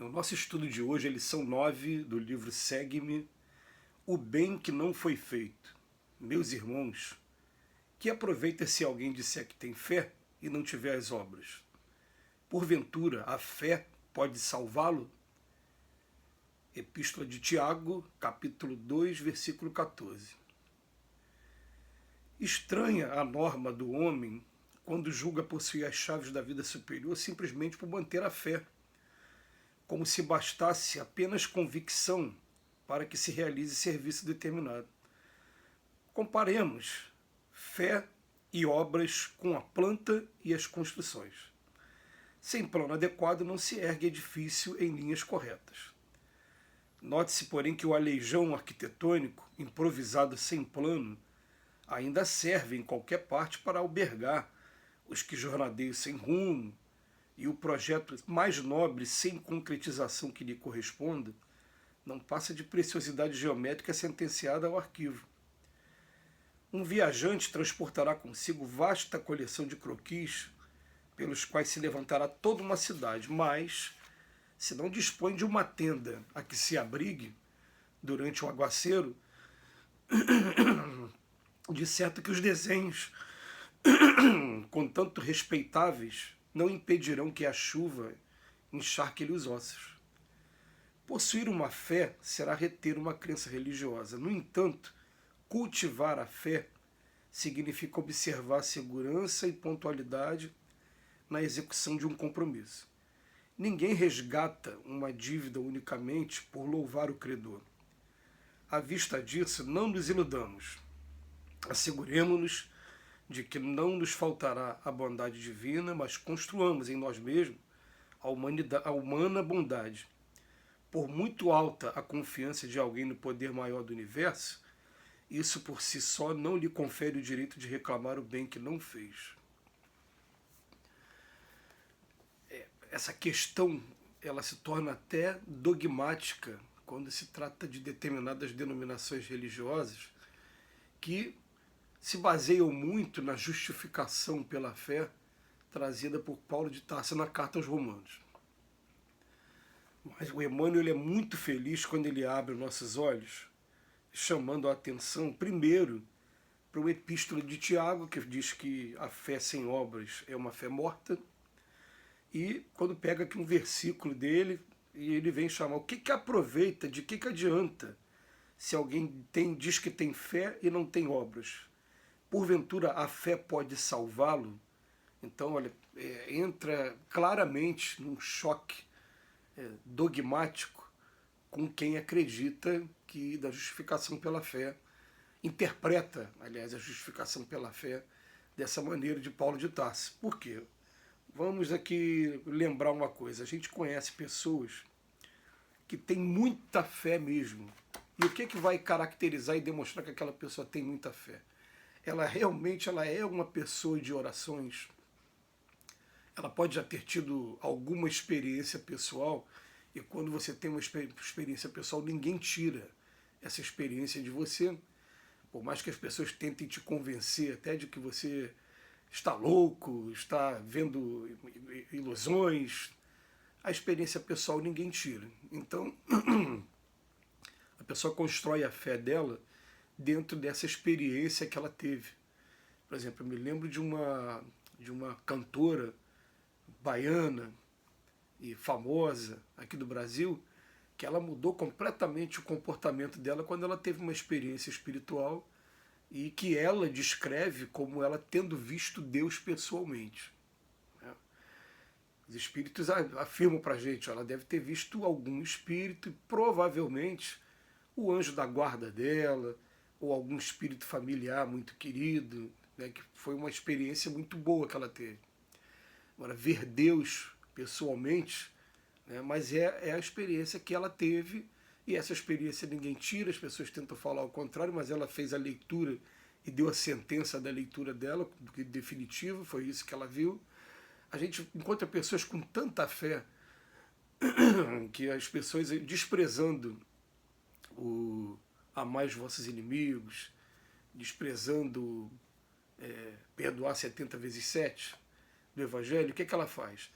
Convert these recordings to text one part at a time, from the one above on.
O nosso estudo de hoje é a lição 9 do livro Segue-me, o bem que não foi feito. Meus irmãos, que aproveita se alguém disser que tem fé e não tiver as obras? Porventura, a fé pode salvá-lo? Epístola de Tiago, capítulo 2, versículo 14. Estranha a norma do homem quando julga possuir as chaves da vida superior simplesmente por manter a fé, como se bastasse apenas convicção para que se realize serviço determinado. Comparemos fé e obras com a planta e as construções. Sem plano adequado não se ergue edifício em linhas corretas. Note-se, porém, que o aleijão arquitetônico, improvisado sem plano, ainda serve em qualquer parte para albergar os que jornadeiam sem rumo, e o projeto mais nobre, sem concretização que lhe corresponda, não passa de preciosidade geométrica sentenciada ao arquivo. Um viajante transportará consigo vasta coleção de croquis, pelos quais se levantará toda uma cidade, mas, se não dispõe de uma tenda a que se abrigue durante o aguaceiro, de certo que os desenhos, contanto respeitáveis, não impedirão que a chuva encharque-lhe os ossos. Possuir uma fé será reter uma crença religiosa. No entanto, cultivar a fé significa observar segurança e pontualidade na execução de um compromisso. Ninguém resgata uma dívida unicamente por louvar o credor. À vista disso, não nos iludamos. Asseguremo-nos de que não nos faltará a bondade divina, mas construamos em nós mesmos a humana bondade. Por muito alta a confiança de alguém no poder maior do universo, isso por si só não lhe confere o direito de reclamar o bem que não fez. Essa questão ela se torna até dogmática quando se trata de determinadas denominações religiosas que se baseiam muito na justificação pela fé trazida por Paulo de Tarso na carta aos Romanos. Mas o Emmanuel é muito feliz quando ele abre nossos olhos, chamando a atenção primeiro para o epístola de Tiago, que diz que a fé sem obras é uma fé morta, e quando pega aqui um versículo dele, e ele vem chamar o que aproveita, de que adianta, se alguém diz que tem fé e não tem obras? Porventura a fé pode salvá-lo? Então, olha, entra claramente num choque dogmático com quem acredita que da justificação pela fé, interpreta, aliás, a justificação pela fé dessa maneira de Paulo de Tarso. Por quê? Vamos aqui lembrar uma coisa, a gente conhece pessoas que têm muita fé mesmo. E o que vai caracterizar e demonstrar que aquela pessoa tem muita fé? Ela realmente é uma pessoa de orações. Ela pode já ter tido alguma experiência pessoal, e quando você tem uma experiência pessoal, ninguém tira essa experiência de você, por mais que as pessoas tentem te convencer até de que você está louco, está vendo ilusões, a experiência pessoal ninguém tira. Então, a pessoa constrói a fé dela dentro dessa experiência que ela teve. Por exemplo, eu me lembro de uma cantora baiana e famosa aqui do Brasil, que ela mudou completamente o comportamento dela quando ela teve uma experiência espiritual e que ela descreve como ela tendo visto Deus pessoalmente. Os espíritos afirmam para a gente, ela deve ter visto algum espírito, e provavelmente o anjo da guarda dela, ou algum espírito familiar muito querido, né, que foi uma experiência muito boa que ela teve. Agora, ver Deus pessoalmente, né, mas é a experiência que ela teve, e essa experiência ninguém tira, as pessoas tentam falar ao contrário, mas ela fez a leitura e deu a sentença da leitura dela, porque definitivo, foi isso que ela viu. A gente encontra pessoas com tanta fé que as pessoas desprezando o amar os vossos inimigos, desprezando perdoar 70 vezes 7 do Evangelho, o que ela faz?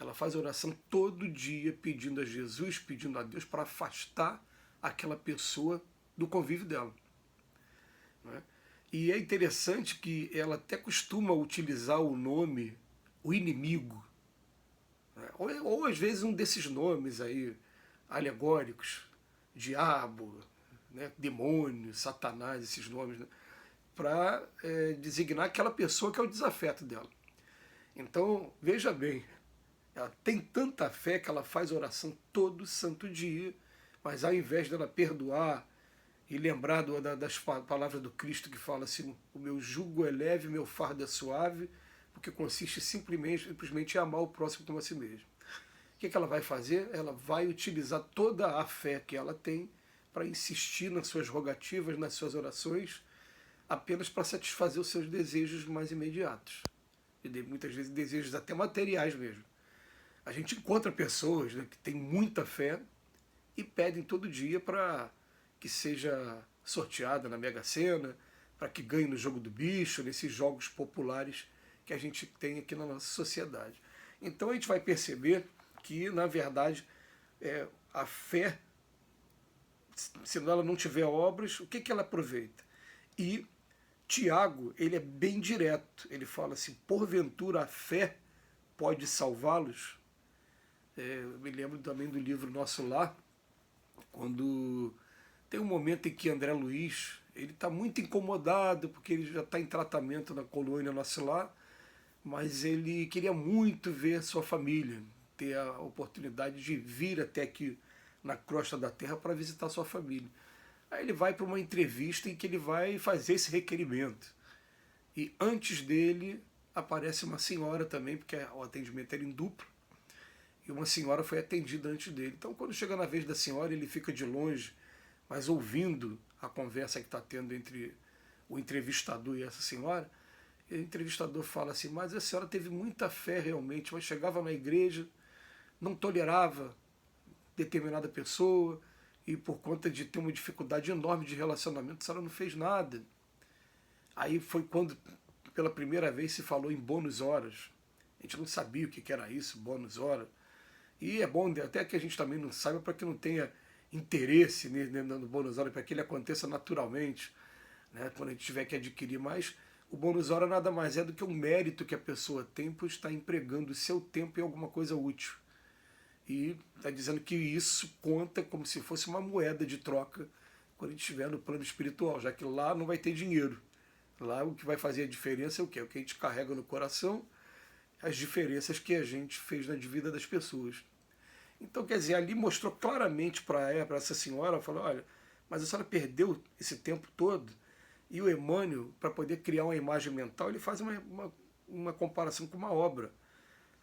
ela faz oração todo dia pedindo a Jesus, pedindo a Deus para afastar aquela pessoa do convívio dela. Né? E é interessante que ela até costuma utilizar o nome, o inimigo, né? Ou às vezes um desses nomes aí alegóricos, diabo, né? Demônio, Satanás, esses nomes, né? Para designar aquela pessoa que é o desafeto dela. Então, veja bem, ela tem tanta fé que ela faz oração todo santo dia, mas ao invés dela perdoar e lembrar das palavras do Cristo que fala assim, o meu jugo é leve, meu fardo é suave, porque consiste simplesmente em amar o próximo como a si mesmo. O que ela vai fazer? Ela vai utilizar toda a fé que ela tem para insistir nas suas rogativas, nas suas orações, apenas para satisfazer os seus desejos mais imediatos. E muitas vezes desejos até materiais mesmo. A gente encontra pessoas, né, que têm muita fé e pedem todo dia para que seja sorteada na Mega Sena, para que ganhe no jogo do bicho, nesses jogos populares que a gente tem aqui na nossa sociedade. Então a gente vai perceber que, na verdade, a fé, se ela não tiver obras, o que ela aproveita? E Tiago, ele é bem direto. Ele fala assim, porventura a fé pode salvá-los? Eu me lembro também do livro Nosso Lar, quando tem um momento em que André Luiz, ele está muito incomodado, porque ele já está em tratamento na colônia Nosso Lar, mas ele queria muito ver sua família, ter a oportunidade de vir até aqui na crosta da terra para visitar sua família. Aí ele vai para uma entrevista em que ele vai fazer esse requerimento. E antes dele aparece uma senhora também, porque o atendimento era em duplo, e uma senhora foi atendida antes dele. Então, quando chega na vez da senhora, ele fica de longe, mas ouvindo a conversa que está tendo entre o entrevistador e essa senhora, o entrevistador fala assim, mas a senhora teve muita fé realmente, mas chegava na igreja, não tolerava determinada pessoa, e por conta de ter uma dificuldade enorme de relacionamento, a senhora não fez nada. Aí foi quando, pela primeira vez, se falou em bônus horas. A gente não sabia o que era isso, bônus hora. E é bom até que a gente também não saiba, para que não tenha interesse no bônus hora, para que ele aconteça naturalmente, né, quando a gente tiver que adquirir mais. O bônus hora nada mais é do que um mérito que a pessoa tem por estar empregando o seu tempo em alguma coisa útil. E está dizendo que isso conta como se fosse uma moeda de troca quando a gente estiver no plano espiritual, já que lá não vai ter dinheiro. Lá o que vai fazer a diferença é o quê? O que a gente carrega no coração, as diferenças que a gente fez na vida das pessoas. Então, quer dizer, ali mostrou claramente para essa senhora, falou, olha, mas a senhora perdeu esse tempo todo. E o Emmanuel, para poder criar uma imagem mental, ele faz uma comparação com uma obra.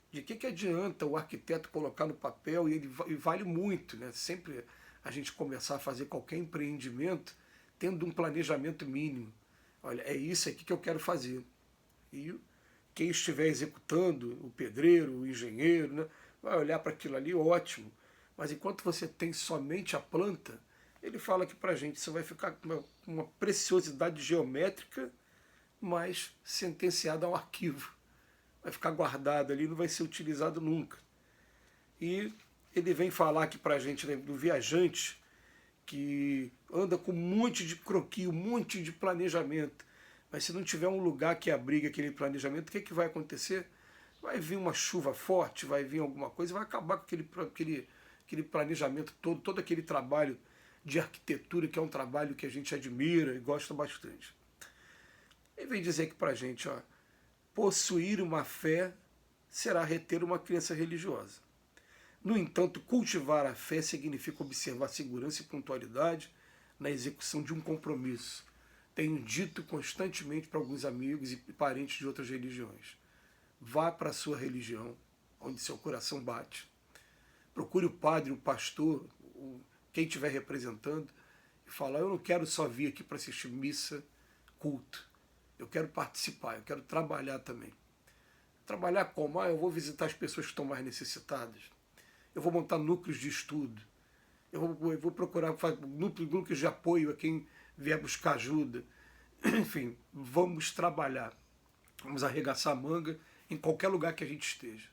De que adianta o arquiteto colocar no papel, e vale muito, né? Sempre a gente começar a fazer qualquer empreendimento tendo um planejamento mínimo. Olha, é isso aqui que eu quero fazer. E quem estiver executando, o pedreiro, o engenheiro, né, vai olhar para aquilo ali, ótimo. Mas enquanto você tem somente a planta, ele fala aqui para a gente, você vai ficar com uma preciosidade geométrica, mas sentenciada ao arquivo. Vai ficar guardado ali, não vai ser utilizado nunca. E ele vem falar aqui para a gente, né, do viajante que anda com um monte de croquis, um monte de planejamento, mas se não tiver um lugar que abrigue aquele planejamento, o que vai acontecer? Vai vir uma chuva forte, vai vir alguma coisa, vai acabar com aquele planejamento todo aquele trabalho de arquitetura, que é um trabalho que a gente admira e gosta bastante. Ele vem dizer aqui para a gente, ó, possuir uma fé será reter uma crença religiosa. No entanto, cultivar a fé significa observar segurança e pontualidade na execução de um compromisso. Tenho dito constantemente para alguns amigos e parentes de outras religiões. Vá para a sua religião, onde seu coração bate. Procure o padre, o pastor, quem estiver representando, e fala, eu não quero só vir aqui para assistir missa, culto. Eu quero participar, eu quero trabalhar também. Trabalhar como? Eu vou visitar as pessoas que estão mais necessitadas. Eu vou montar núcleos de estudo. Eu vou procurar núcleos de apoio a quem vier buscar ajuda. Enfim, vamos trabalhar. Vamos arregaçar a manga em qualquer lugar que a gente esteja.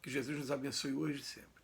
Que Jesus nos abençoe hoje e sempre.